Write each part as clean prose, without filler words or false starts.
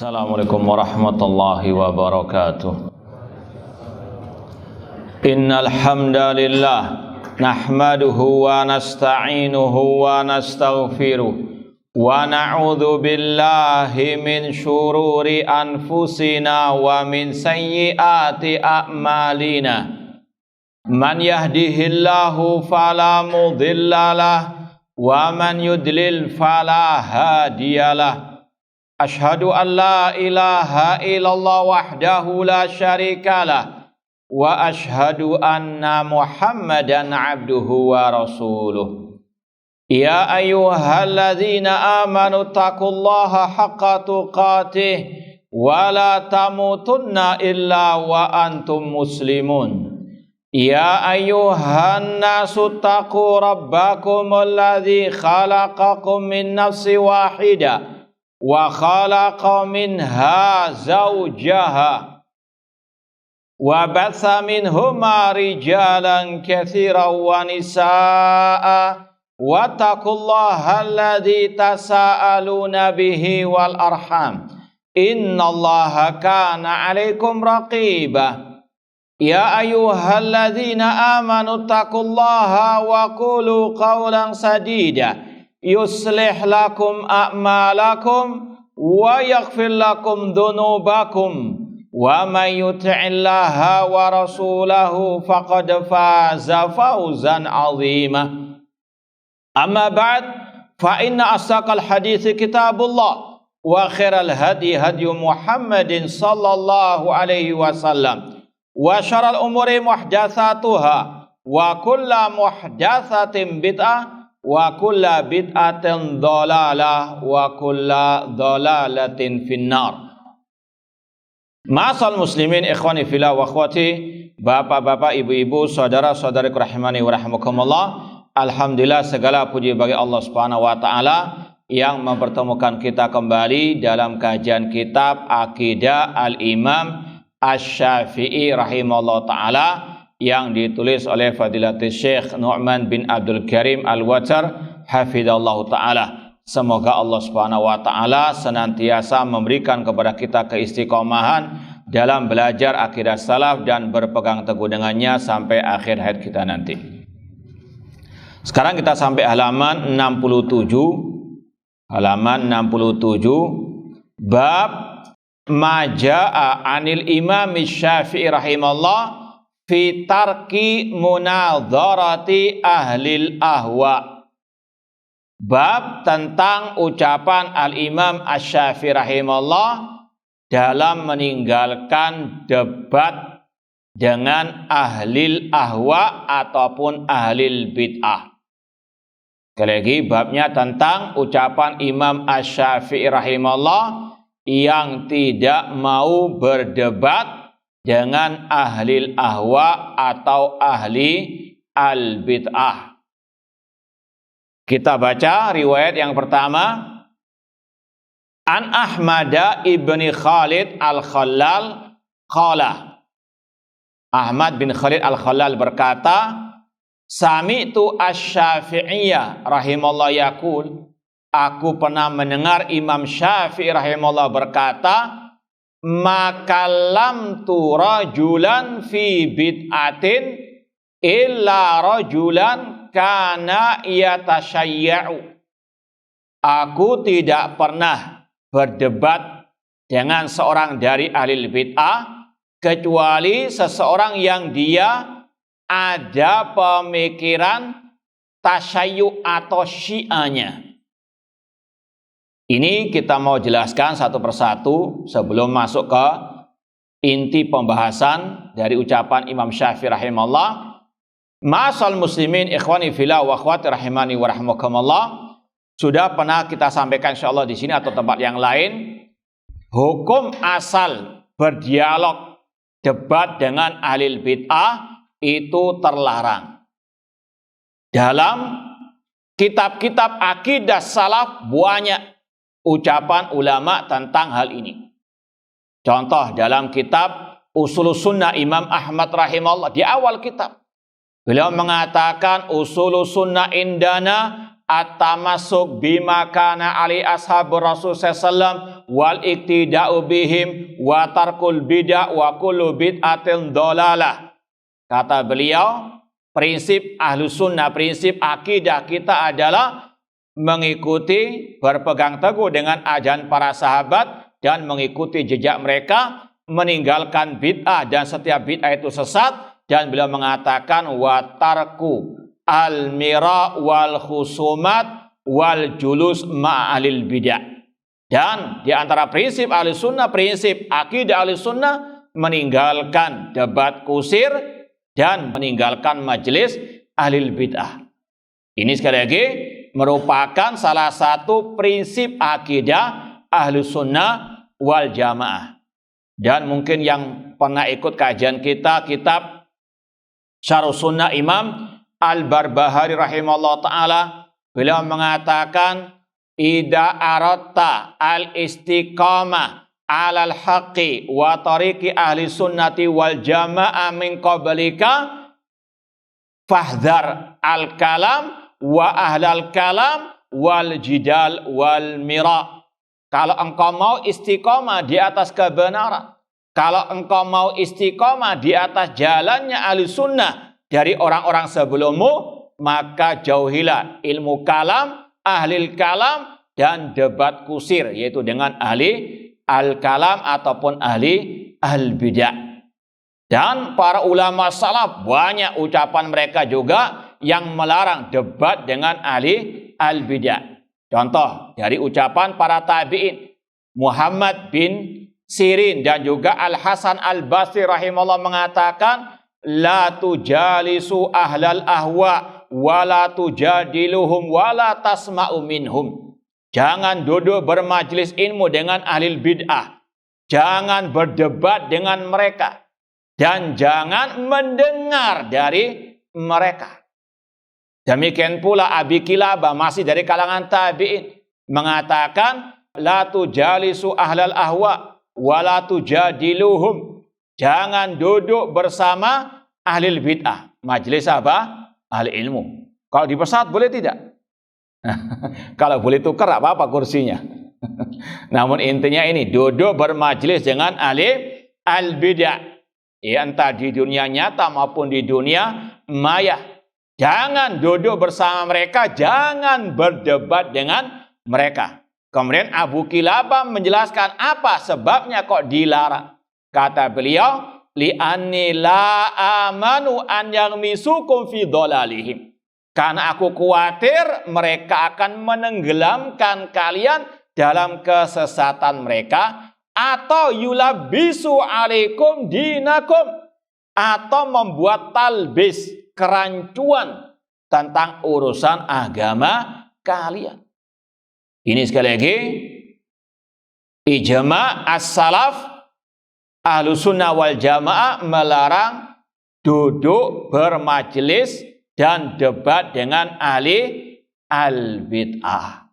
Assalamualaikum warahmatullahi wabarakatuh. Innal hamdalillah nahmaduhu wa nasta'inuhu wa nastaghfiruh wa na'udzu billahi min syururi anfusina wa min sayyiati a'malina. Man yahdihillahu fala mudhillalah wa man yudlil fala hadiyalah. Ashhadu an la ilaha illallah wahdahu la syarikalah wa ashhadu anna Muhammadan abduhu wa rasuluh. Ya ayyuhalladzina amanu taqullaha haqqa tuqatih wa la tamutunna illa wa antum muslimun. Ya ayyuhan nasu taqu rabbakumul ladzi khalaqakum min nafsin wahidah wa khalaqa minha zawjaha wa batha minhuma rijalan katsiran wa nisaa'a wattaqullaha alladzi tasaaluna bihi wal arham innallaha kana 'alaikum raqiba. Ya ayyuhalladzina amanu taqullaha wa qulu qawlan sadida yuslih lakum a'malakum wa yaghfir lakum dhunubakum wa may yuti'illaha wa rasulahu faqad faza fawzan 'azima. Amma ba'd, fa inna asdaqal hadithi kitabullah wa khairal hadi hadyu Muhammadin sallallahu alaihi wasallam wa syarrul umuri muhdatsatuha wa kullu muhdatsatin bid'ah wa kulla bid'atin dhalalah wa kulla dhalalatin finnar. Ma'asal muslimin ikhwani fillah wa akhwati, bapak-bapak, ibu-ibu, saudara-saudariku rahimani wa rahimakumullah. Alhamdulillah, segala puji bagi Allah Subhanahu wa taala yang mempertemukan kita kembali dalam kajian kitab Aqidah Al-Imam Asy-Syafi'i rahimahullah taala yang ditulis oleh Fadilatul Syekh Nu'man bin Abdul Karim Al-Watar hafidhallahu ta'ala. Semoga Allah Subhanahu wa ta'ala senantiasa memberikan kepada kita keistiqomahan dalam belajar akidah salaf dan berpegang teguh dengannya sampai akhir hayat kita nanti. Sekarang kita sampai halaman 67. Halaman 67 bab maja'a anil Imam Syafi'i rahimallah fi tarki munadharati ahlil ahwa. Bab tentang ucapan Al-Imam Asy-Syafi'i rahimahullah dalam meninggalkan debat dengan ahlil ahwa ataupun ahlil bid'ah. Sekali lagi, babnya tentang ucapan Imam Asy-Syafi'i rahimahullah yang tidak mau berdebat dengan ahli ahwa atau ahli al-bid'ah. Kita baca riwayat yang pertama. An Ahmad ibni Khalid al-Khallal qala. Ahmad bin Khalid al-Khallal berkata, sami'tu asy-Syafi'iyya rahimallahu yaqul, aku pernah mendengar Imam Syafi'i rahimallahu berkata, makalam tu rajulan fi bid'atin illa rajulan kana yatashayya'u. Aku tidak pernah berdebat dengan seorang dari ahli bid'ah kecuali seseorang yang dia ada pemikiran tasyayyu' atau syiahnya. Ini kita mau jelaskan satu persatu sebelum masuk ke inti pembahasan dari ucapan Imam Syafi'i rahimahullah. Ma'asal muslimin ikhwani fillah wa akhwati rahimani wa rahimakumullah. Sudah pernah kita sampaikan insyaallah di sini atau tempat yang lain, hukum asal berdialog debat dengan ahli bid'ah itu terlarang. Dalam kitab-kitab akidah salaf banyak ucapan ulama tentang hal ini. Contoh dalam kitab Ushulus Sunnah Imam Ahmad rahimahullah, di awal kitab beliau mengatakan Ushulus Sunnah indana at-tamassuk bima kana ali ashabur Rasul sallallahu wal iktida'u bihim wa tarkul bid'ah wa kullu bid'atin dhalalah. Kata beliau, prinsip Ahlus Sunnah, prinsip akidah kita adalah mengikuti, berpegang teguh dengan ajaran para sahabat dan mengikuti jejak mereka, meninggalkan bid'ah dan setiap bid'ah itu sesat. Dan beliau mengatakan wa tarku al-mira wal khusumat wal julus ma'alil bid'ah. Dan di antara prinsip Ahlus Sunnah, prinsip akidah Ahlus Sunnah, meninggalkan debat kusir dan meninggalkan majelis ahlil bid'ah. Ini sekali lagi merupakan salah satu prinsip akidah Ahlus Sunnah wal Jamaah. Dan mungkin yang pernah ikut kajian kita, kitab Syarh Sunnah Imam Al-Barbahari rahimahullah ta'ala, beliau mengatakan, Ida aratta al-istiqamah alal haqqi wa tariqi ahli sunnati wal jamaah min qablika fahdhar al-kalam wa ahlal kalam wal jidal wal mira. Kalau engkau mau istiqamah di atas kebenaran, kalau engkau mau istiqamah di atas jalannya ahli sunnah dari orang-orang sebelummu, maka jauhilah ilmu kalam, ahli kalam, dan debat kusir, yaitu dengan ahli al-kalam ataupun ahli al-bidah. Dan para ulama salaf, banyak ucapan mereka juga yang melarang debat dengan ahli al-bidah. Contoh dari ucapan para tabi'in, Muhammad bin Sirin dan juga Al-Hasan Al-Basri rahimahullah mengatakan, la tujalisu ahlal ahwa wa la tujadiluhum wa la tasma'u minhum. Jangan duduk bermajlis ilmu dengan ahli bid'ah. Jangan berdebat dengan mereka. Dan jangan mendengar dari mereka. Demikian pula Abi Kilabah, masih dari kalangan tabi'in, mengatakan, la tujalisu ahlal ahwa wa la tujadiluhum. Jangan duduk bersama ahli bid'ah. Majelis apa? Ahli ilmu. Kalau di pesawat boleh tidak? Kalau boleh tukar apa-apa kursinya. Namun intinya ini, duduk bermajelis dengan ahli al-bid'ah. Ya, entah di dunia nyata maupun di dunia maya. Jangan duduk bersama mereka, jangan berdebat dengan mereka. Kemudian Abu Kilabah menjelaskan apa sebabnya kok dilarang. Kata beliau, li'anni la amanu an yaghmisukum fi dhalalihim. Karena aku khawatir mereka akan menenggelamkan kalian dalam kesesatan mereka, atau yulabisu alaikum dinakum, atau membuat talbis, kerancuan tentang urusan agama kalian. Ini sekali lagi ijma' as-salaf Ahlus Sunnah wal Jamaah melarang duduk bermajelis dan debat dengan ahli al-bid'ah,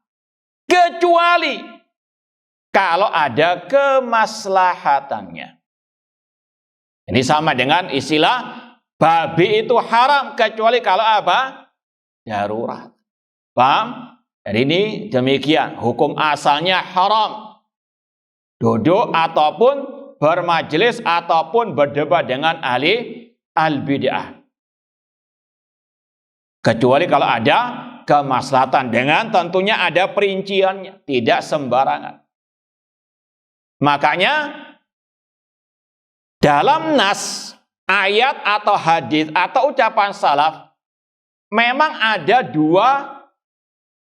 kecuali kalau ada kemaslahatannya. Ini sama dengan istilah babi itu haram kecuali kalau apa? Darurat. Paham? Jadi ini demikian. Hukum asalnya haram. Duduk ataupun bermajelis ataupun berdebat dengan ahli al-bid'ah. Kecuali kalau ada kemaslahatan, dengan tentunya ada perinciannya. Tidak sembarangan. Makanya dalam nas, ayat atau hadis atau ucapan salaf memang ada dua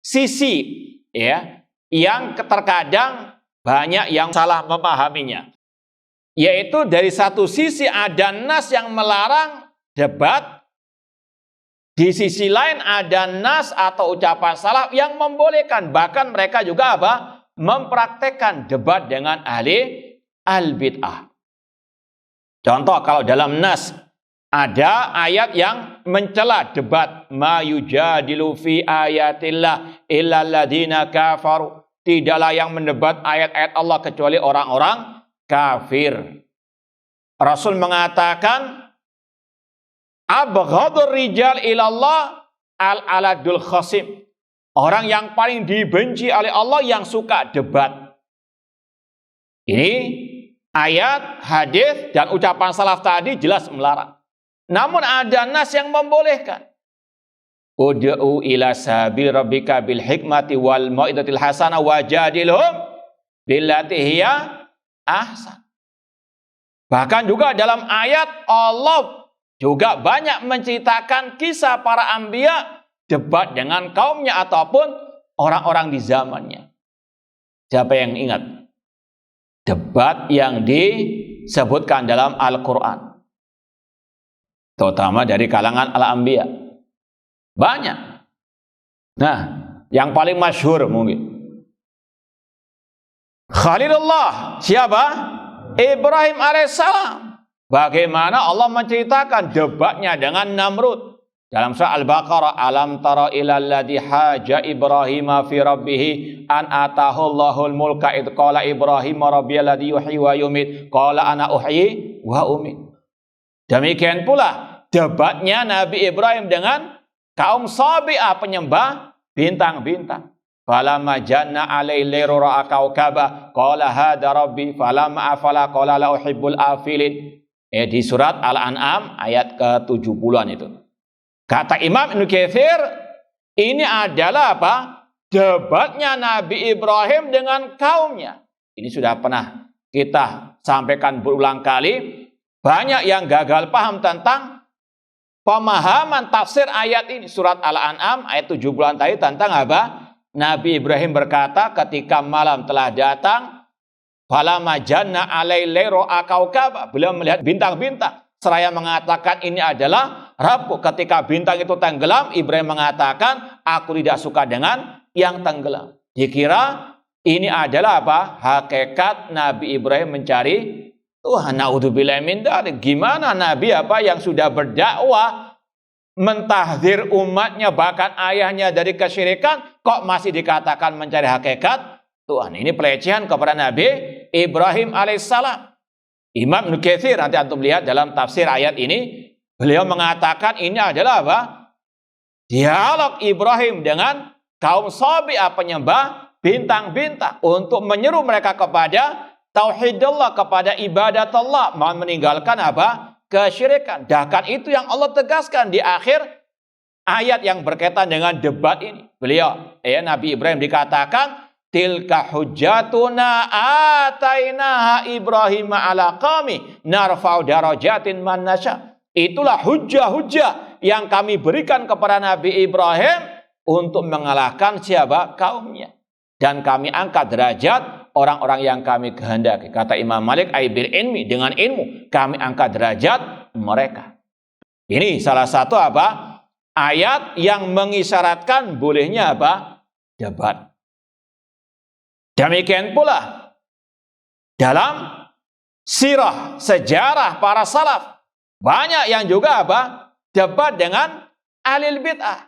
sisi, ya, yang terkadang banyak yang salah memahaminya. Yaitu dari satu sisi ada nas yang melarang debat, di sisi lain ada nas atau ucapan salaf yang membolehkan, bahkan mereka juga apa? Mempraktekkan debat dengan ahli al-bid'ah. Contoh, kalau dalam nas ada ayat yang mencela debat, ma yujadilu fi ayatillah illa alladziina kafaru. Tidaklah yang mendebat ayat-ayat Allah kecuali orang-orang kafir. Rasul mengatakan, abghadur rijal ilallah al-aladul khasim. Orang yang paling dibenci oleh Allah yang suka debat. Ini ayat, hadis, dan ucapan salaf tadi jelas melarang. Namun ada nas yang membolehkan. Ud'u ila sabil rabbika bil hikmati wal mau'izatil hasanah wajadilhum billati hiya ahsan. Bahkan juga dalam ayat Allah juga banyak menceritakan kisah para anbiya debat dengan kaumnya ataupun orang-orang di zamannya. Siapa yang ingat? Debat yang disebutkan dalam Al-Quran. Terutama dari kalangan al-anbiya. Banyak. Nah, yang paling masyhur mungkin. Khalilullah. Siapa? Ibrahim alaihissalam. Bagaimana Allah menceritakan debatnya dengan Namrud. Dalam surah Al-Baqarah, alam tara ilal ladzi haja Ibrahim fi rabbih an atahu Allahul mulka id qala Ibrahim rabbiyal ladzi yuhyi wa yumit qala ana uhyi wa umit. Demikian pula debatnya Nabi Ibrahim dengan kaum Sabi'ah penyembah bintang-bintang. Falamma janna alaihi ra'a kaukaba qala hadza rabbi falamma afala qala la uhibbul afilin. Di surat Al-An'am ayat ke-70-an itu. Kata Imam Ibnu Katsir, ini adalah apa? Debatnya Nabi Ibrahim dengan kaumnya. Ini sudah pernah kita sampaikan berulang kali. Banyak yang gagal paham tentang pemahaman tafsir ayat ini. Surat Al-An'am ayat 70-an tadi tentang apa? Nabi Ibrahim berkata ketika malam telah datang, falamma janna alaihi ra'a kaukaba, beliau melihat bintang-bintang. Seraya mengatakan ini adalah Rabbku. Ketika bintang itu tenggelam, Ibrahim mengatakan, aku tidak suka dengan yang tenggelam. Dikira ini adalah apa? Hakikat Nabi Ibrahim mencari Tuhan. Naudzubillahi min dzalik. Gimana Nabi apa yang sudah berdakwah, mentahdzir umatnya, bahkan ayahnya dari kesyirikan, kok masih dikatakan mencari hakikat Tuhan? Ini pelecehan kepada Nabi Ibrahim alaihissalam. Imam Ibnu Katsir, nanti antum lihat dalam tafsir ayat ini, beliau mengatakan ini adalah apa? Dialog Ibrahim dengan kaum Sabi'ah penyembah bintang-bintang untuk menyeru mereka kepada tauhidullah, kepada ibadat Allah, meninggalkan apa? Kesyirikan. Bahkan itu yang Allah tegaskan di akhir ayat yang berkaitan dengan debat ini. Beliau, Nabi Ibrahim dikatakan, tilka hujjatuna atainaha Ibrahim ala qami narfa'u darajatin man nasya. Itulah hujjah-hujjah yang kami berikan kepada Nabi Ibrahim untuk mengalahkan siapa? Kaumnya. Dan kami angkat derajat orang-orang yang kami kehendaki. Kata Imam Malik, aibil ilmi, dengan ilmu kami angkat derajat mereka. Ini salah satu apa? Ayat yang mengisyaratkan bolehnya apa? Debat. Demikian pula dalam sirah, sejarah para salaf, banyak yang juga apa? Debat dengan ahlul bid'ah.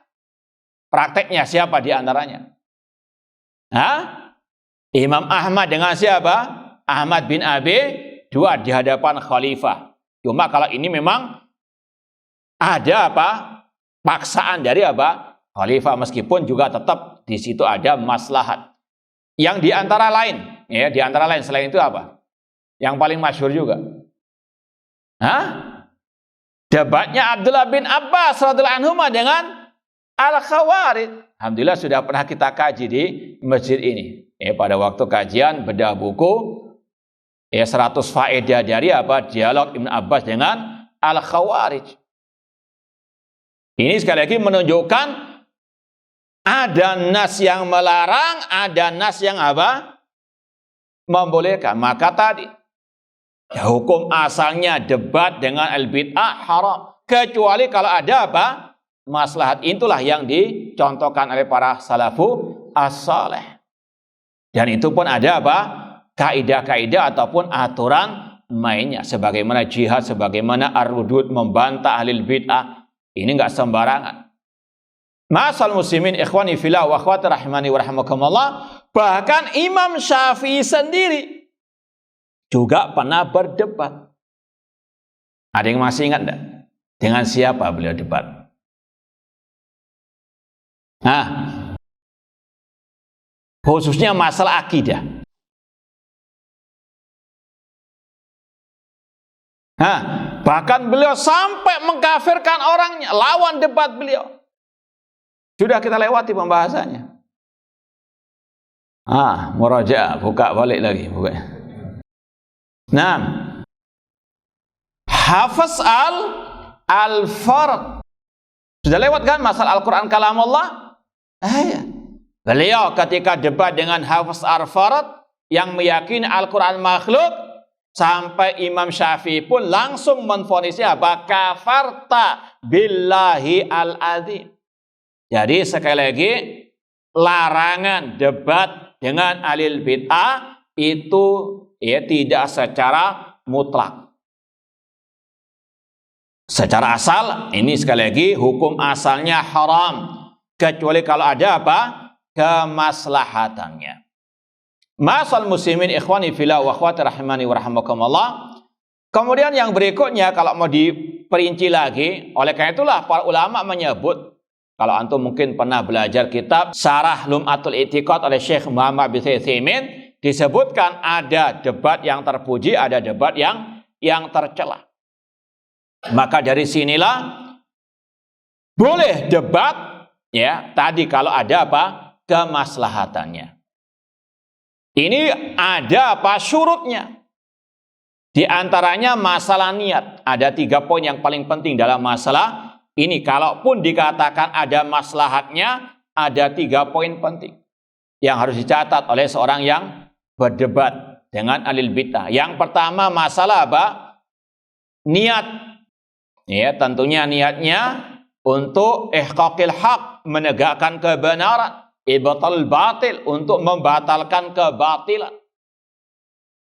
Prakteknya siapa di antaranya? Imam Ahmad dengan siapa? Ahmad bin Abi Duad di hadapan khalifah. Cuma kalau ini memang ada apa? Paksaan dari apa? Khalifah, meskipun juga tetap di situ ada maslahat. Yang di antara lain, di antara lain selain itu apa? Yang paling masyhur juga. Debatnya Abdullah bin Abbas radhiyallahu anhu dengan Al-Khawarij. Alhamdulillah sudah pernah kita kaji di masjid ini. Pada waktu kajian bedah buku 100 faedah dari apa? Dialog Ibn Abbas dengan Al-Khawarij. Ini sekali lagi menunjukkan ada nas yang melarang, ada nas yang apa? Membolehkan. Maka tadi hukum asalnya debat dengan al-bid'ah haram. Kecuali kalau ada apa? Maslahat. Itulah yang dicontohkan oleh para salafu as-saleh. Dan itu pun ada apa? Kaidah-kaidah ataupun aturan mainnya. Sebagaimana jihad, sebagaimana ar-rudud, membantah ahlul bid'ah. Ini enggak sembarangan. Ma'asal muslimin ikhwani fillah wa akhwati rahimani wa rahimakumullah. Bahkan Imam Syafi'i sendiri juga pernah berdebat. Ada yang masih ingat enggak? Dengan siapa beliau debat? Khususnya masalah akidah. Bahkan beliau sampai mengkafirkan orangnya, lawan debat beliau. Sudah kita lewati pembahasannya. Muraja, buka balik lagi, buka. Nah, Hafiz al-Farq. Sudah lewat kan masalah Al-Quran kalamullah? Beliau ketika debat dengan Hafiz al-Farq yang meyakini Al-Quran makhluk, sampai Imam Syafi'i pun langsung menvonisnya apa? Kafarta billahi al-azim. Jadi sekali lagi, larangan debat dengan ahlul bid'ah itu tidak secara mutlak. Secara asal, ini sekali lagi hukum asalnya haram, kecuali kalau ada apa? Kemaslahatannya. Masal muslimin ikhwani fillah wa akhwati rahimani wa rahimakumullah. Kemudian yang berikutnya kalau mau diperinci lagi, oleh karena itulah para ulama menyebut, kalau antum mungkin pernah belajar kitab Syarah Lum'atul I'tiqad oleh Syekh Muhammad bin Utsaimin, disebutkan ada debat yang terpuji, ada debat yang tercela. Maka dari sinilah boleh debat tadi kalau ada apa? Kemaslahatannya. Ini ada apa? Syurutnya. Di antaranya masalah niat. Ada 3 poin yang paling penting dalam masalah ini. Kalaupun dikatakan ada maslahatnya, ada 3 poin penting yang harus dicatat oleh seorang yang berdebat dengan ahlul bid'ah. Yang pertama masalah apa? Niat. Tentunya niatnya untuk ihqaqil haq, menegakkan kebenaran, ibtal batil, untuk membatalkan kebatilan.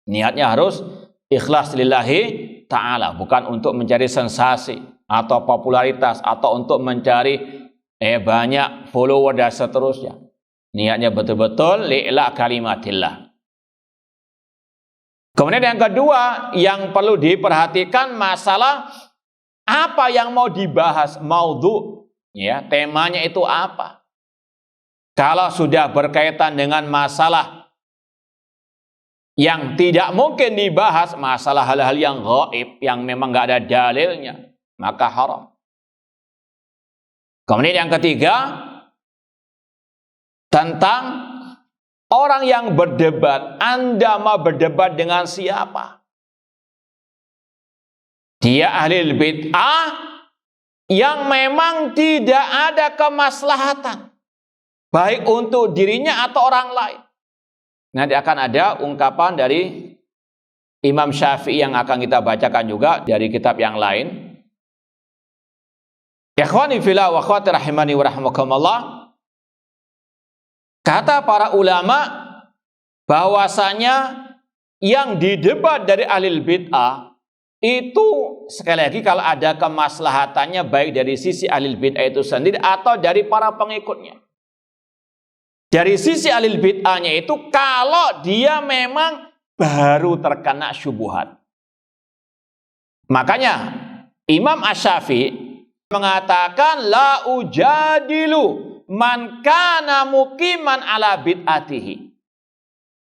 Niatnya harus ikhlas lillahi ta'ala, bukan untuk mencari sensasi atau popularitas atau untuk mencari banyak follower dan seterusnya. Niatnya betul-betul li'la kalimatillah. Kemudian yang kedua yang perlu diperhatikan masalah apa yang mau dibahas, maudhu, temanya itu apa. Kalau sudah berkaitan dengan masalah yang tidak mungkin dibahas, masalah hal-hal yang gaib, yang memang nggak ada dalilnya, maka haram. Kemudian yang ketiga, tentang orang yang berdebat. Anda mau berdebat dengan siapa? Dia ahli bid'ah yang memang tidak ada kemaslahatan, baik untuk dirinya atau orang lain. Nanti akan ada ungkapan dari Imam Syafi'i yang akan kita bacakan juga dari kitab yang lain. Ikhwani fillah wa akhwati rahimani wa rahimakumullah. Kata para ulama bahwasanya yang didebat dari ahli bid'ah itu sekali lagi kalau ada kemaslahatannya baik dari sisi ahli bid'ah itu sendiri atau dari para pengikutnya. Dari sisi ahli bid'ahnya itu kalau dia memang baru terkena syubhat. Makanya Imam Asy-Syafi'i mengatakan la ujadilu man kana muqiman ala bid'atihi.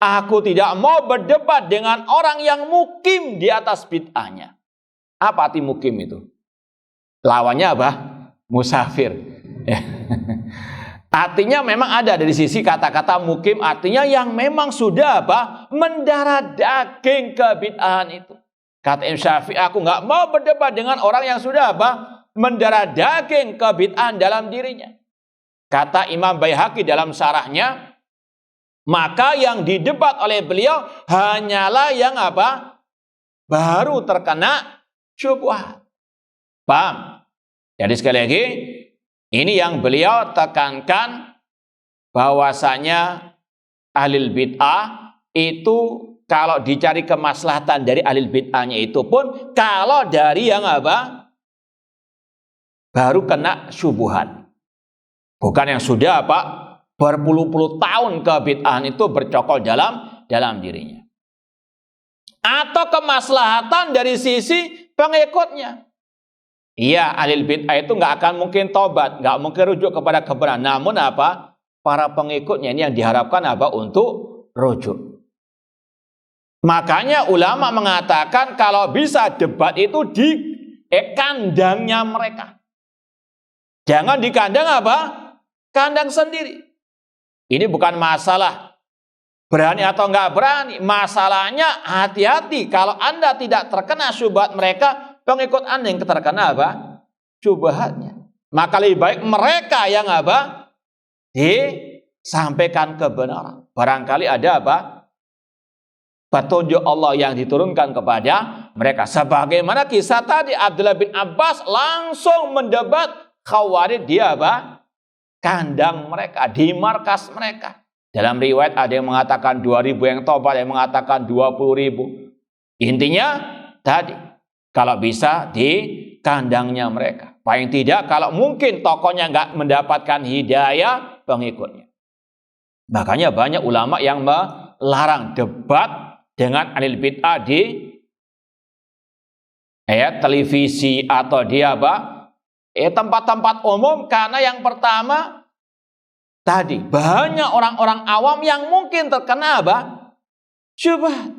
Aku tidak mau berdebat dengan orang yang mukim di atas bid'ahnya. Apa arti mukim itu? Lawannya apa? Musafir. Artinya memang ada dari sisi kata-kata mukim, artinya yang memang sudah apa? Mendarah daging kebid'ahan itu. Kata Imam Syafi'i, aku nggak mau berdebat dengan orang yang sudah apa? Mendarah daging kebid'ahan dalam dirinya. Kata Imam Baihaqi dalam syarahnya, maka yang didebat oleh beliau hanyalah yang apa? Baru terkena syubhat. Paham? Jadi sekali lagi, ini yang beliau tekankan bahwasanya ahlul bid'ah itu kalau dicari kemaslahatan dari ahlul bid'ahnya itu pun kalau dari yang apa? Baru kena syubhat. Bukan yang sudah apa? Berpuluh-puluh tahun kebid'ahan itu bercokol dalam dirinya. Atau kemaslahatan dari sisi pengikutnya. Iya, ahlul bid'ah itu nggak akan mungkin tobat, nggak mungkin rujuk kepada kebenaran. Namun apa? Para pengikutnya ini yang diharapkan apa? Untuk rujuk. Makanya ulama mengatakan kalau bisa debat itu di kandangnya mereka. Jangan di kandang apa? Kandang sendiri. Ini bukan masalah berani atau enggak berani. Masalahnya hati-hati kalau Anda tidak terkena syubhat mereka, pengikut Anda yang terkena apa? Syubhatnya. Maka lebih baik mereka yang apa? Disampaikan kebenaran. Barangkali ada apa? Petunjuk Allah yang diturunkan kepada mereka. Sebagaimana kisah tadi, Abdullah bin Abbas langsung mendebat Khawarij di apa? Kandang mereka, di markas mereka. Dalam riwayat ada yang mengatakan 2.000 yang tobat, ada yang mengatakan 20.000. Intinya tadi, kalau bisa di kandangnya mereka. Paling tidak kalau mungkin tokohnya nggak mendapatkan hidayah, pengikutnya. Makanya banyak ulama yang melarang debat dengan ahlul bid'ah di televisi atau di apa? Tempat-tempat umum, karena yang pertama tadi banyak orang-orang awam yang mungkin terkena apa? Syubhat.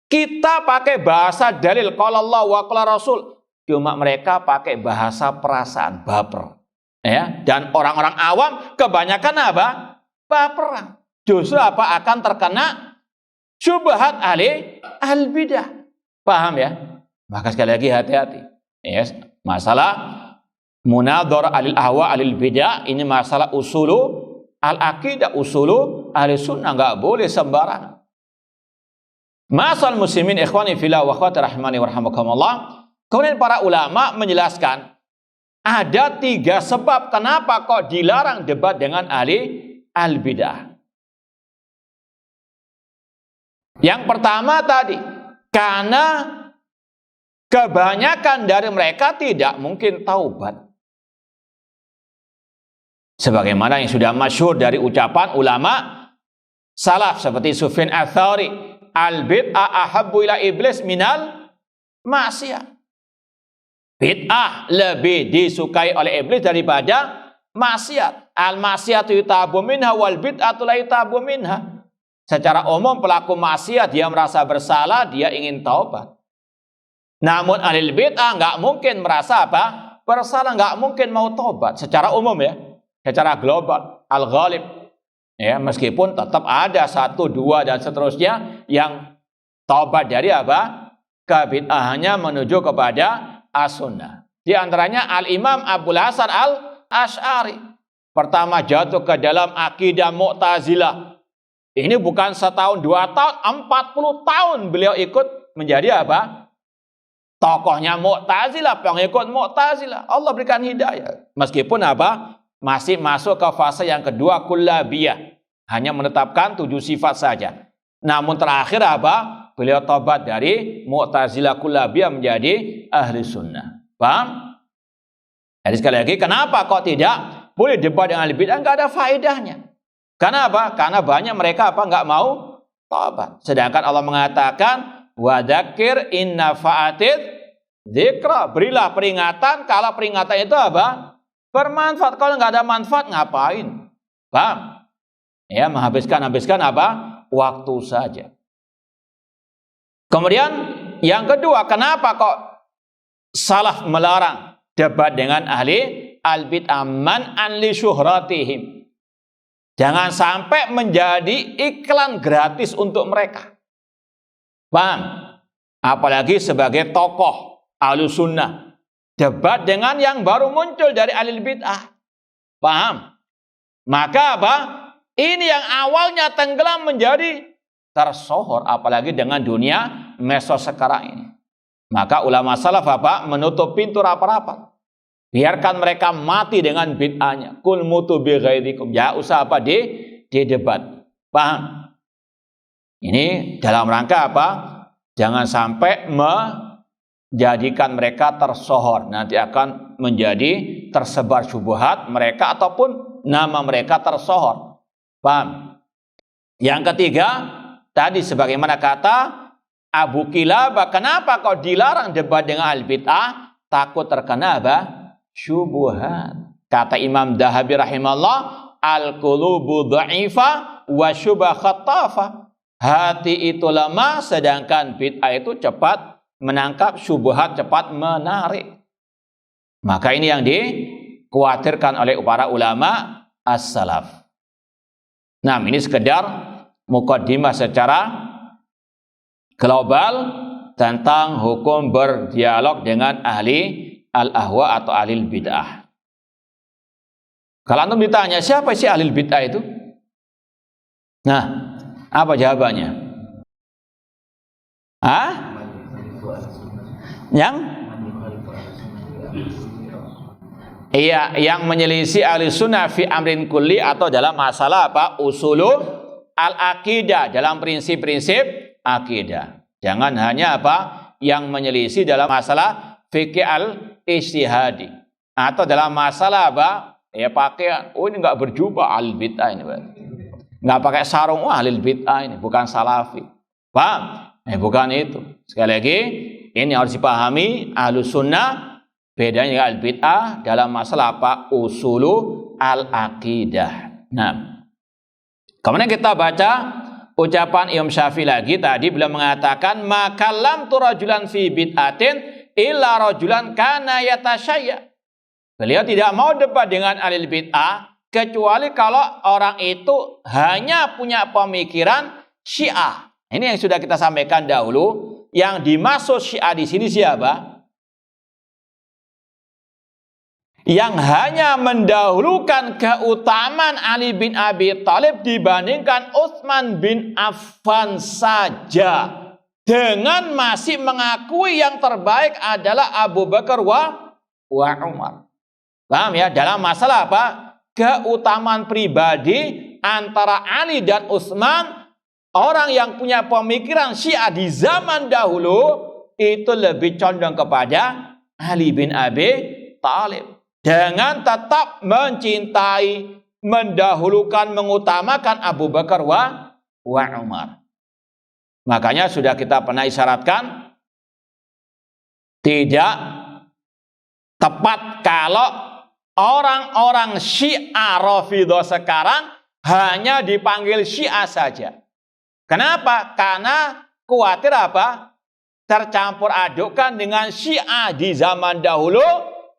Kita pakai bahasa dalil qala Allah wa qala Rasul, cuma mereka pakai bahasa perasaan, baper. Ya, dan orang-orang awam kebanyakan apa? Baperan. Justru apa? Akan terkena syubhat al-bidah. Paham ya? Maka sekali lagi hati-hati. Yes. Masalah munadhar alil ahwa alil bidah, ini masalah usulu al-aqidah, usulu ahli sunnah, nggak boleh sembarangan. Masal muslimin ikhwani fillah wa akhwati rahimani wa rahmakumullah. Kemudian para ulama menjelaskan ada 3 sebab kenapa kok dilarang debat dengan ahli al-bidah. Yang pertama tadi, karena kebanyakan dari mereka tidak mungkin taubat. Sebagaimana yang sudah masyhur dari ucapan ulama salaf seperti Sufyan Ats-Tsauri, al-bid'ah ahabbu ila iblis minal maksiyah. Bid'ah lebih disukai oleh iblis daripada maksiat. Al-maksiyatu yutabu minha wal bid'atu la yutabu minha. Secara umum pelaku maksiat dia merasa bersalah, dia ingin taubat. Namun ahlul bid'ah nggak mungkin merasa apa? Bersalah, nggak mungkin mau taubat secara umum ya. Secara global, al-ghalib. Ya, meskipun tetap ada 1, 2 dan seterusnya yang taubat dari apa? Kebid'ahannya menuju kepada as-sunnah. Di antaranya Al-Imam Abul Hasan Al-Asy'ari. Pertama jatuh ke dalam akidah Mu'tazilah. Ini bukan 1 tahun, 2 tahun, 40 tahun beliau ikut menjadi apa? Tokohnya Mu'tazilah, pengikut Mu'tazilah. Allah berikan hidayah. Meskipun apa? Masih masuk ke fase yang kedua, kullabiyah. Hanya menetapkan 7 sifat saja. Namun terakhir apa? Beliau tobat dari Mu'tazilah kullabiyah menjadi ahli sunnah. Paham? Jadi sekali lagi, kenapa kok tidak boleh debat dengan ahli bid'ah? Nggak ada faedahnya. Karena apa? Karena banyak mereka apa? Nggak mau tobat. Sedangkan Allah mengatakan, wadzakir inna fa'atid dzikra. Berilah peringatan kalau peringatan itu apa? Bermanfaat. Kalau nggak ada manfaat, ngapain? Paham? Ya, menghabiskan apa? Waktu saja. Kemudian yang kedua, kenapa kok salaf melarang debat dengan ahli al-bid'ah? Man'an li syuhratihim. Jangan sampai menjadi iklan gratis untuk mereka. Paham? Apalagi sebagai tokoh ahlus sunnah. Debat dengan yang baru muncul dari ahli bid'ah. Paham? Maka apa? Ini yang awalnya tenggelam menjadi tersohor. Apalagi dengan dunia medsos sekarang ini. Maka ulama salaf apa? Menutup pintu rapat-rapat. Biarkan mereka mati dengan bid'ahnya. Kul mutu bi ghairikum. Ya usah apa? Di debat. Paham? Ini dalam rangka apa? Jangan sampai menjadikan mereka tersohor. Nanti akan menjadi tersebar syubhat mereka ataupun nama mereka tersohor. Paham? Yang ketiga, tadi sebagaimana kata Abu Kilabah, kenapa kau dilarang debat dengan al-bid'ah? Takut terkena apa? Syubhat. Kata Imam Dhahabi rahimahullah, al-qulubu dha'ifa wa syubha khattafa. hati itu lemah, sedangkan bid'ah itu cepat menangkap, syubhat cepat menarik. Maka ini yang dikhawatirkan oleh para ulama as-salaf. Nah, ini sekedar mukaddimah secara global tentang hukum berdialog dengan ahli al-ahwa atau ahli bid'ah. Kalau antum ditanya siapa sih ahli bid'ah itu? Nah, apa jawabannya? Yang menyelisih ahli sunnah fi amrin kulli, atau dalam masalah apa? Usulu al-aqidah, dalam prinsip-prinsip akidah. Jangan hanya apa? Yang menyelisih dalam masalah fikih al-ijtihadi, atau dalam masalah apa? Ya pakaian, ini enggak berjubah ahli bid'ah ini, enggak pakai sarung, ahli bid'ah ini, bukan salafi. Paham? Bukan itu. Sekali lagi, ini harus dipahami, ahlu sunnah bedanya dengan al-bid'ah dalam masalah apa? Usulu al-aqidah. Nah, kemudian kita baca ucapan Imam Syafi'i lagi. Tadi beliau mengatakan, maka lam turajulan fi bid'atin illa rajulan kana yatasyayya. Beliau tidak mau debat dengan ahli bid'ah kecuali kalau orang itu hanya punya pemikiran Syiah. Ini yang sudah kita sampaikan dahulu. Yang dimaksud Syiah di sini siapa? Yang hanya mendahulukan keutamaan Ali bin Abi Thalib dibandingkan Utsman bin Affan saja, dengan masih mengakui yang terbaik adalah Abu Bakar wa Umar. Paham ya? Dalam masalah apa? Keutamaan pribadi antara Ali dan Utsman, orang yang punya pemikiran Syiah di zaman dahulu itu lebih condong kepada Ali bin Abi Thalib, dengan tetap mencintai, mendahulukan, mengutamakan Abu Bakar wa Umar. Makanya sudah kita pernah isyaratkan, tidak tepat kalau orang-orang Syiah Rafidhah sekarang hanya dipanggil Syiah saja. Kenapa? Karena khawatir apa? Tercampur adukkan dengan Syiah di zaman dahulu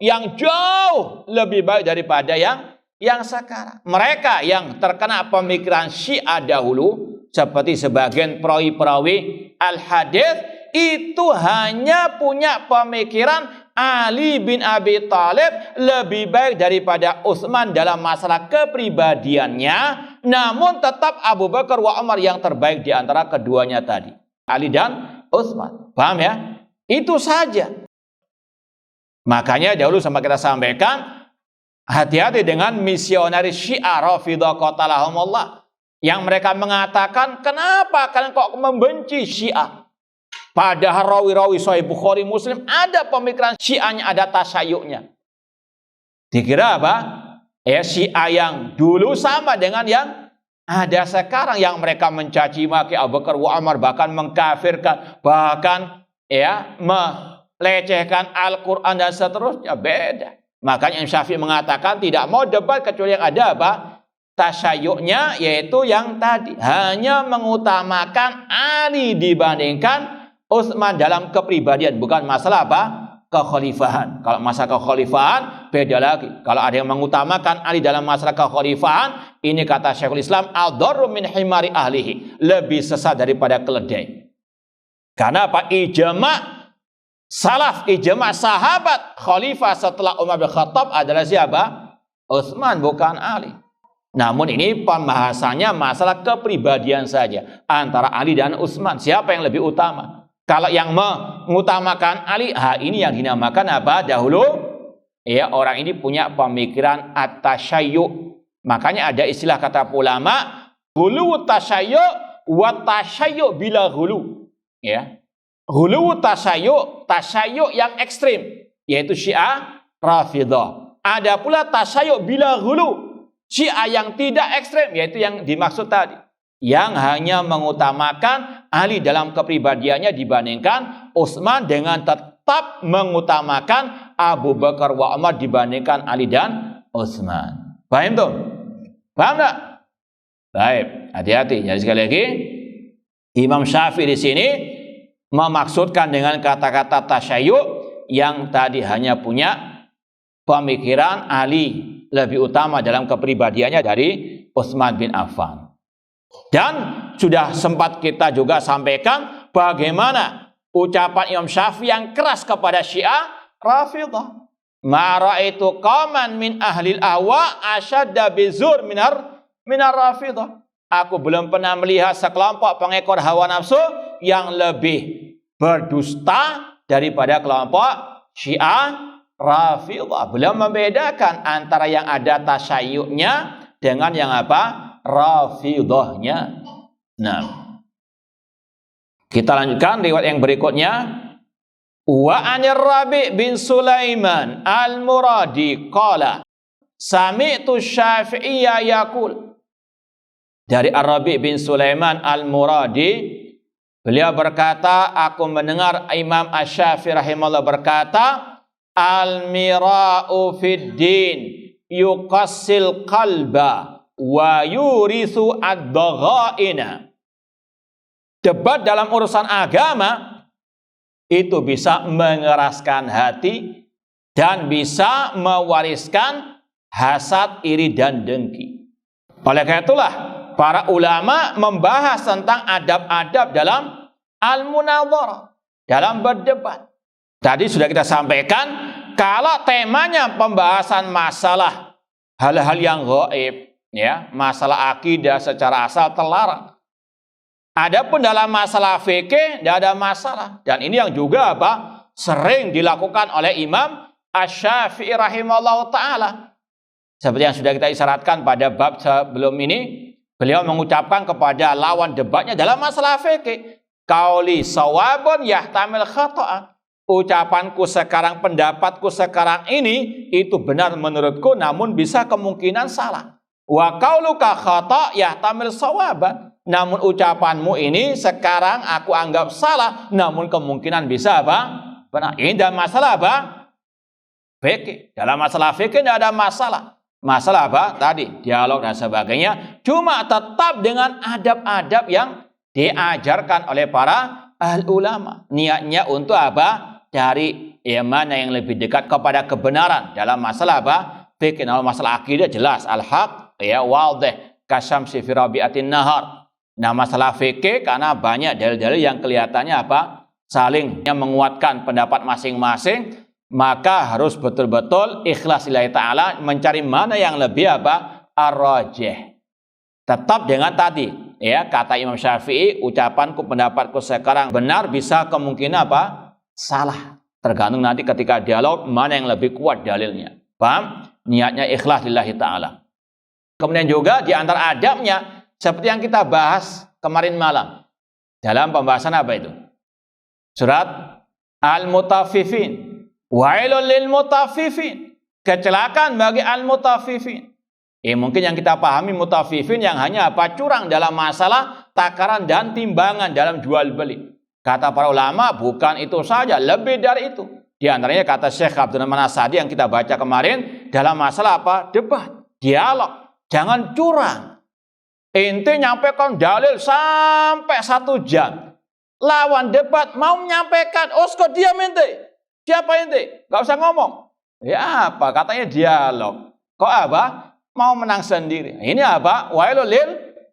yang jauh lebih baik daripada yang sekarang. Mereka yang terkena pemikiran Syiah dahulu, seperti sebagian perawi-perawi al-hadis, itu hanya punya pemikiran Ali bin Abi Thalib lebih baik daripada Utsman dalam masalah kepribadiannya, namun tetap Abu Bakar wa Umar yang terbaik di antara keduanya tadi, Ali dan Utsman. Paham ya? Itu saja. Makanya dahulu sama kita sampaikan, hati-hati dengan misionaris Syiah Rafidhah qatalahumullah, yang mereka mengatakan, kenapa kalian kok membenci Syiah? Padahal rawi-rawi Sahih Bukhari Muslim ada pemikiran Syiahnya, ada tasyayu'nya. Dikira apa? Ya, Syiah yang dulu sama dengan yang ada sekarang, yang mereka mencaci maki Abu Bakar wa Umar, bahkan mengkafirkan, bahkan ya melecehkan Al-Quran dan seterusnya. Beda. Makanya Imam Syafi'i mengatakan tidak mau debat kecuali yang ada apa? Tasyayu'nya, yaitu yang tadi, hanya mengutamakan Ali dibandingkan Utsman dalam kepribadian, bukan masalah apa? Kekhalifahan. Kalau masalah kekhalifahan beda lagi. Kalau ada yang mengutamakan Ali dalam masalah kekhalifahan, ini kata Syekhul Islam, ad-darru min himari ahlihi, lebih sesat daripada keledai. Karena apa? Ijma' salaf, ijma' sahabat khalifah setelah Umar bin Khattab adalah siapa? Utsman, bukan Ali. Namun ini pembahasannya masalah kepribadian saja antara Ali dan Utsman. Siapa yang lebih utama? Kalau yang mengutamakan Ali, ini yang dinamakan apa? Dahulu ya, orang ini punya pemikiran at-tasyayyu'. Makanya ada istilah kata ulama, hulu tasyayyu' wa tasyayyu' bila hulu. Ya. Hulu tasyayyu' yang ekstrim, yaitu Syiah Rafidhah. Ada pula tasyayyu' bila hulu, Syiah yang tidak ekstrim, yaitu yang dimaksud tadi, yang hanya mengutamakan Ali dalam kepribadiannya dibandingkan Utsman, dengan tetap mengutamakan Abu Bakar wa Umar dibandingkan Ali dan Utsman. Paham tuh? Paham tak? Baik, hati-hati. Jadi sekali lagi, Imam Syafi'i di sini memaksudkan dengan kata-kata tasyayyu yang tadi hanya punya pemikiran Ali lebih utama dalam kepribadiannya dari Utsman bin Affan. Dan sudah sempat kita juga sampaikan bagaimana ucapan Imam Syafi'i yang keras kepada Syiah Rafidhah. Ma ra'aitu qauman min ahlil ahwa asyadda bizur minar Rafidhah. Aku belum pernah melihat sekelompok pengekor hawa nafsu yang lebih berdusta daripada kelompok Syiah Rafidhah. Beliau membedakan antara yang ada tasayyu'nya dengan yang apa? Rafidhahnya. Nah, kita lanjutkan riwayat yang berikutnya. Wa anir Rabi' bin Sulaiman al-Muradi qala sami'tu Syafi'iyya yaqul. Dari Ar-Rabi' bin Sulaiman al-Muradi, beliau berkata, aku mendengar Imam Asy-Syafi'i rahimahullah berkata, al-mira'u fid din yuqassil qalba wa yurithu ad-dhaghaina. Debat dalam urusan agama itu bisa mengeraskan hati dan bisa mewariskan hasad, iri dan dengki. Oleh karena itulah para ulama membahas tentang adab-adab dalam al-munadharah, dalam berdebat. Tadi sudah kita sampaikan, kalau temanya pembahasan masalah hal-hal yang gaib, ya, masalah akidah secara asal terlarang. Adapun dalam masalah fikih tidak ada masalah. Dan ini yang juga apa? Sering dilakukan oleh Imam Asy-Syafi'i rahimahullah ta'ala. Seperti yang sudah kita isyaratkan pada bab sebelum ini, beliau mengucapkan kepada lawan debatnya dalam masalah fikih, qauli shawabun yahtamil khata'an. Ucapanku sekarang, pendapatku sekarang ini itu benar menurutku, namun bisa kemungkinan salah. Wa qauluka khata' yahtamil shawaban. Namun ucapanmu ini sekarang aku anggap salah, namun kemungkinan bisa apa? Benar. Ini dalam masalah apa? Fikih. Dalam masalah fikih tidak ada masalah. Masalah apa? Tadi dialog dan sebagainya. Cuma tetap dengan adab-adab yang diajarkan oleh para ahli ulama. Niatnya untuk apa? Dari mana yang lebih dekat kepada kebenaran dalam masalah apa? Fikih. Dalam masalah akidah jelas al-haq ya wadih kasyamsi fi rabi'atin nahar. Nah, masalah fikih karena banyak dalil-dalil yang kelihatannya apa? Saling menguatkan pendapat masing-masing, maka harus betul-betul ikhlas lillahi ta'ala, mencari mana yang lebih apa? Ar-rajih. Tetap dengan tadi, ya, kata Imam Syafi'i, ucapanku, pendapatku sekarang benar, bisa kemungkinan apa? Salah. Tergantung nanti ketika dialog mana yang lebih kuat dalilnya. Paham? Niatnya ikhlas lillahi ta'ala. Kemudian juga di antara adabnya seperti yang kita bahas kemarin malam dalam pembahasan apa itu? Surat Al-Mutaffifin. Wailul lil mutaffifin. Kecelakaan bagi al-mutaffifin. Mungkin yang kita pahami mutaffifin yang hanya apa? Curang dalam masalah takaran dan timbangan dalam jual beli. Kata para ulama bukan itu saja, lebih dari itu. Di antaranya kata Syekh Abdurrahman As-Sa'di yang kita baca kemarin dalam masalah apa? Debat, dialog. Jangan curang. Ente nyampaikan dalil sampai 1 jam. Lawan debat mau menyampaikan, kok diam ente? Siapa ente? Gak usah ngomong. Ya apa? Katanya dialog. Kok apa? Mau menang sendiri. Ini apa? Wailul lil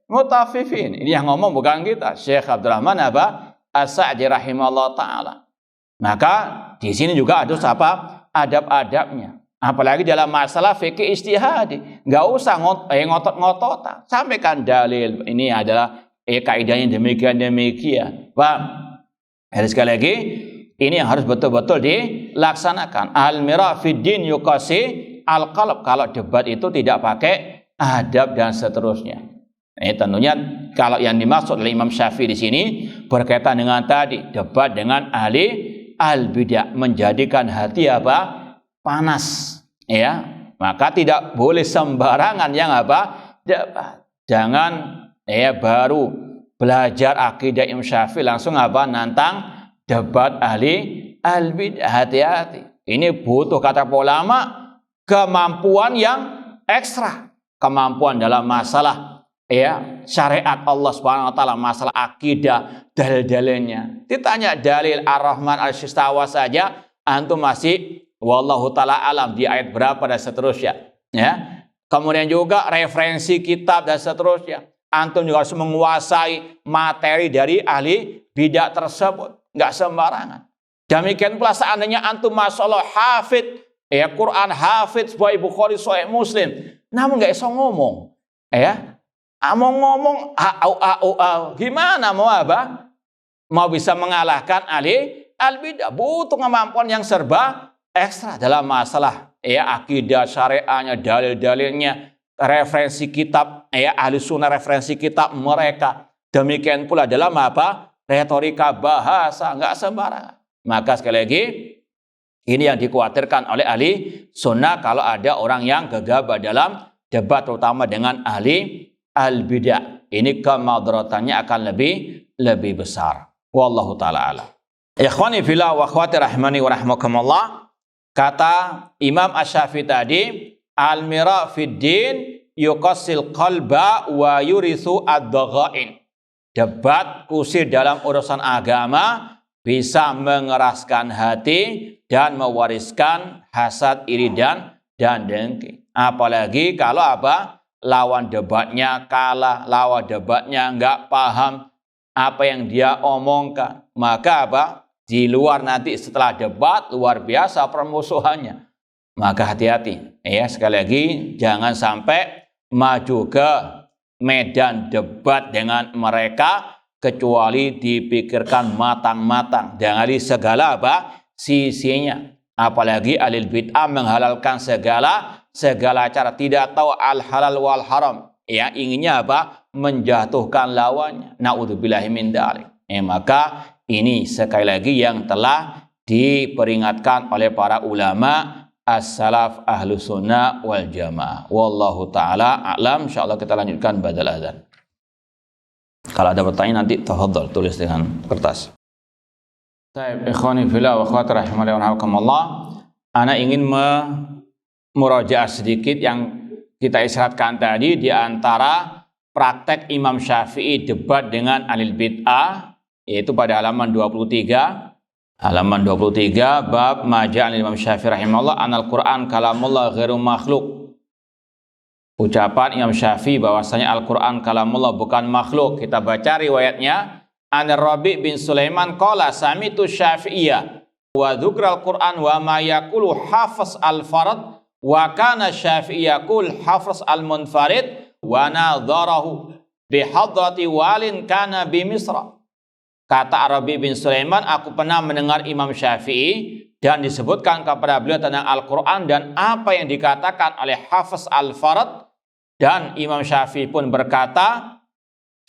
mutaffifin. Ini yang ngomong bukan kita. Syekh Abdurrahman apa? As-Sa'di rahimahullah ta'ala. Maka di sini juga ada apa? Adab-adabnya. Apalagi dalam masalah fikih ijtihadi, nggak usah ngotot-ngototan, sampaikan dalil. Ini adalah kaidahnya demikian. Paham? Sekali lagi, ini yang harus betul-betul dilaksanakan. Al-mira' fid din yuqasi al-qalb. Kalau debat itu tidak pakai adab dan seterusnya. Tentunya kalau yang dimaksud oleh Imam Syafi'i di sini berkaitan dengan tadi debat dengan ahli al-bidah, menjadikan hati apa? Panas, ya, maka tidak boleh sembarangan yang apa? Debat. Jangan baru belajar akidah Imam Syafi'i langsung apa? Nantang debat ahli al-bidah. Hati-hati. Ini butuh kata ulama kemampuan yang ekstra, kemampuan dalam masalah ya syariat Allah Subhanahu wa taala, masalah akidah, dalil-dalilnya. Ditanya dalil Ar-Rahman Al-Istawa saja, antum masih wallahu taala alam di ayat berapa dan seterusnya, ya. Kemudian juga referensi kitab dan seterusnya. Antum juga harus menguasai materi dari ahli bidah tersebut, nggak sembarangan. Demikian pula seandainya antum masyaallah hafid, ya Quran hafid, Sahih Bukhari, Sahih Muslim, namun nggak iso ngomong, ya. Mau ngomong gimana mau apa? Mau bisa mengalahkan ahli al-bidah, butuh kemampuan yang serba ekstra dalam masalah ya akidah syariahnya, dalil-dalilnya, referensi kitab ya ahli sunnah, referensi kitab mereka. Demikian pula dalam apa? Retorika bahasa, nggak sembarangan. Maka sekali lagi ini yang dikhawatirkan oleh ahli sunnah kalau ada orang yang gegabah dalam debat, terutama dengan ahli al-bidah. Ini kemadaratannya akan lebih besar. Wallahu taala alam. Ikhwani fillah wa akhwati rahmani wa rahmakumullah. Kata Imam Asy-Syafi'i tadi, al-mira fid din yuqassil qalba wa yurithu ad-dhaghain. Debat kusir dalam urusan agama bisa mengeraskan hati dan mewariskan hasad, iri dan dengki. Apalagi kalau apa? Lawan debatnya kalah, lawan debatnya nggak paham apa yang dia omongkan. Maka apa? Di luar nanti setelah debat luar biasa permusuhannya. Maka hati-hati. Ya, sekali lagi jangan sampai maju ke medan debat dengan mereka kecuali dipikirkan matang-matang dari segala apa? Sisinya. Apalagi ahli bid'ah menghalalkan segala cara, tidak tahu al-halal wal haram. Ya, inginnya apa? Menjatuhkan lawannya. Na'udzubillahi min dzalik. Maka ini sekali lagi yang telah diperingatkan oleh para ulama as-salaf ahlus sunnah wal jamaah. Wallahu taala a'lam. Insyaallah kita lanjutkan ba'dal adzan. Kalau ada pertanyaan nanti tafadhol tulis dengan kertas. Baik, ikhwani fillah wa akhwati rahimani wa rahmakumullah. Ana ingin murajaah sedikit yang kita isyaratkan tadi di antara praktek Imam Syafi'i debat dengan ahli bid'ah, yaitu pada halaman 23. Halaman 23 bab maja'al Imam Syafi'i rahimahullah anal Qur'an kalamullah ghairu makhluk. Ucapan Imam Syafi'i bahwasanya Al-Qur'an kalamullah bukan makhluk. Kita baca riwayatnya. An-Rabi' bin Sulaiman qala sami'tu Syafi'iyya wa dzukral Qur'an wa ma yaqulu hafiz al-farad wa kana Syafi'i yaqul hafiz al-munfarid wa nadharahu bi hadrati walin kana bi Misra. Kata Rabi' bin Sulaiman, aku pernah mendengar Imam Syafi'i dan disebutkan kepada beliau tentang Al-Qur'an dan apa yang dikatakan oleh hafiz al-farad, dan Imam Syafi'i pun berkata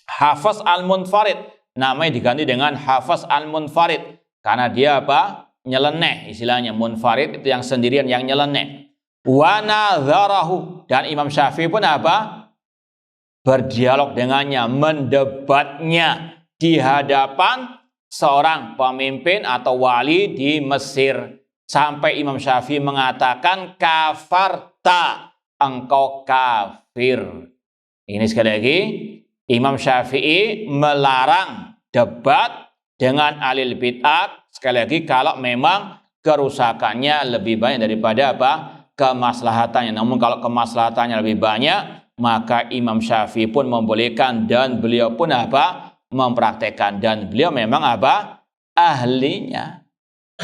hafiz al-munfarid, namanya diganti dengan hafiz al-munfarid karena dia apa? Nyeleneh, istilahnya munfarid itu yang sendirian, yang nyeleneh. Wa nadharahu, dan Imam Syafi'i pun apa? Berdialog dengannya, mendebatnya di hadapan seorang pemimpin atau wali di Mesir, sampai Imam Syafi'i mengatakan kafarta, engkau kafir. Ini sekali lagi Imam Syafi'i melarang debat dengan ahli bid'ah, sekali lagi kalau memang kerusakannya lebih banyak daripada apa? Kemaslahatannya. Namun kalau kemaslahatannya lebih banyak, maka Imam Syafi'i pun membolehkan dan beliau pun apa? Mempraktekkan, dan beliau memang apa? Ahlinya.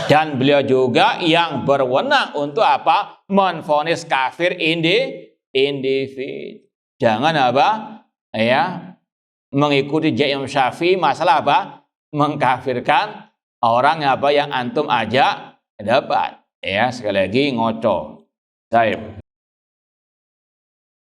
Dan beliau juga yang berwenang untuk apa? Menvonis kafir individu. Jangan apa? Ya, mengikuti Imam Syafi'i masalah apa? Mengkafirkan orang apa yang antum ajak debat. Ya, sekali lagi ngoco. Baik.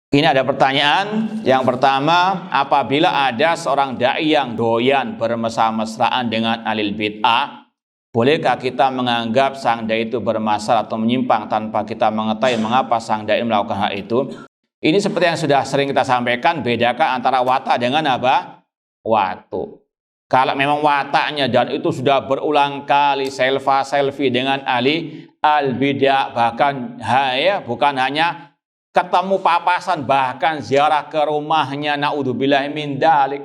Ini ada pertanyaan. Yang pertama, apabila ada seorang dai yang doyan bermesra-mesraan dengan ahli bid'ah, bolehkah kita menganggap sang dai itu bermasalah atau menyimpang tanpa kita mengetahui mengapa sang dai melakukan hal itu? Ini seperti yang sudah sering kita sampaikan, bedakan antara watak dengan apa? Watu. Kalau memang wataknya dan itu sudah berulang kali selfie dengan ahli al-bid'ah, bahkan bukan hanya ketemu papasan, bahkan ziarah ke rumahnya, naudzubillah min dzalik.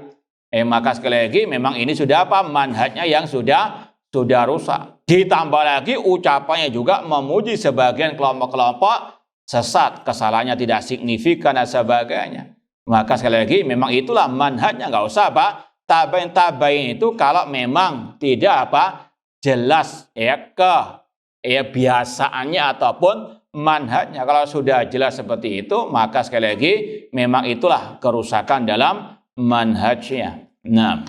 Maka sekali lagi memang ini sudah apa? Manhajnya yang sudah rusak. Ditambah lagi ucapannya juga memuji sebagian kelompok-kelompok sesat, kesalahannya tidak signifikan dan sebagainya. Maka sekali lagi memang itulah manhajnya, nggak usah apa tabain itu kalau memang tidak apa jelas kebiasaannya ataupun manhajnya. Kalau sudah jelas seperti itu, maka sekali lagi memang itulah kerusakan dalam manhajnya. Nah,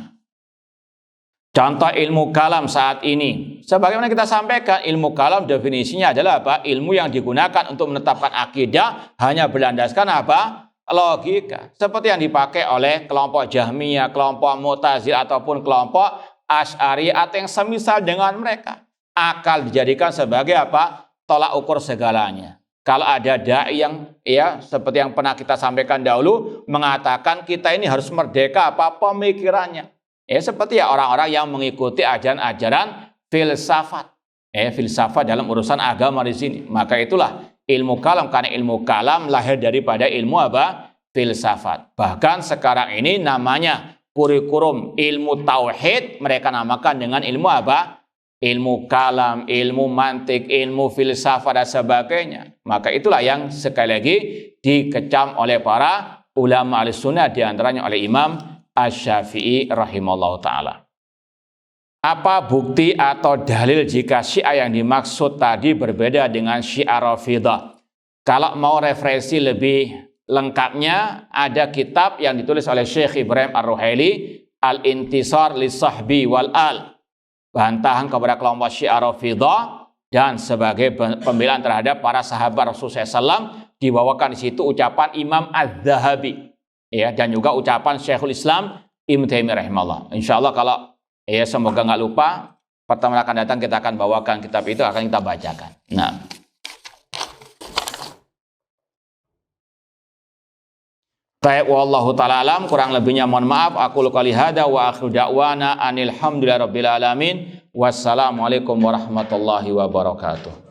contoh ilmu kalam saat ini, sebagaimana kita sampaikan, ilmu kalam definisinya adalah apa? Ilmu yang digunakan untuk menetapkan akidah hanya berlandaskan apa? Logika. Seperti yang dipakai oleh kelompok Jahmiyah, kelompok Mu'tazilah ataupun kelompok Asy'ari atau yang semisal dengan mereka. Akal dijadikan sebagai apa? Tolak ukur segalanya. Kalau ada dai yang seperti yang pernah kita sampaikan dahulu mengatakan kita ini harus merdeka apa pemikirannya. Seperti orang-orang yang mengikuti ajaran-ajaran filsafat. Filsafat dalam urusan agama di sini. Maka itulah ilmu kalam, karena ilmu kalam lahir daripada ilmu apa? Filsafat. Bahkan sekarang ini namanya kurikulum ilmu tauhid, mereka namakan dengan ilmu apa? Ilmu kalam, ilmu mantik, ilmu filsafat dan sebagainya. Maka itulah yang sekali lagi dikecam oleh para ulama Ahlussunnah, diantaranya oleh Imam Asy-Syafi'i rahimallahu ta'ala. Apa bukti atau dalil jika Syiah yang dimaksud tadi berbeda dengan Syiah Rafidhah? Kalau mau referensi lebih lengkapnya, ada kitab yang ditulis oleh Syekh Ibrahim Ar-Ruhaili, Al-Intisar Lis-Sahbi Wal-Al, bantahan kepada kelompok Syiah Rafidhah dan sebagai pembelaan terhadap para sahabat Rasulullah SAW. Dibawakan di situ ucapan Imam Az-Zahabi, dan juga ucapan Syekhul Islam Ibnu Taimiyah rahimahullah. Insyaallah kalau semoga nggak lupa, pertemuan akan datang kita akan bawakan kitab itu, akan kita bacakan. Nah, baik, wallahu ta'ala alam, kurang lebihnya mohon maaf. Aku qouli hada wa akhiru da'wana anil hamdulillahi rabbil alamin. Wassalamualaikum warahmatullahi wabarakatuh.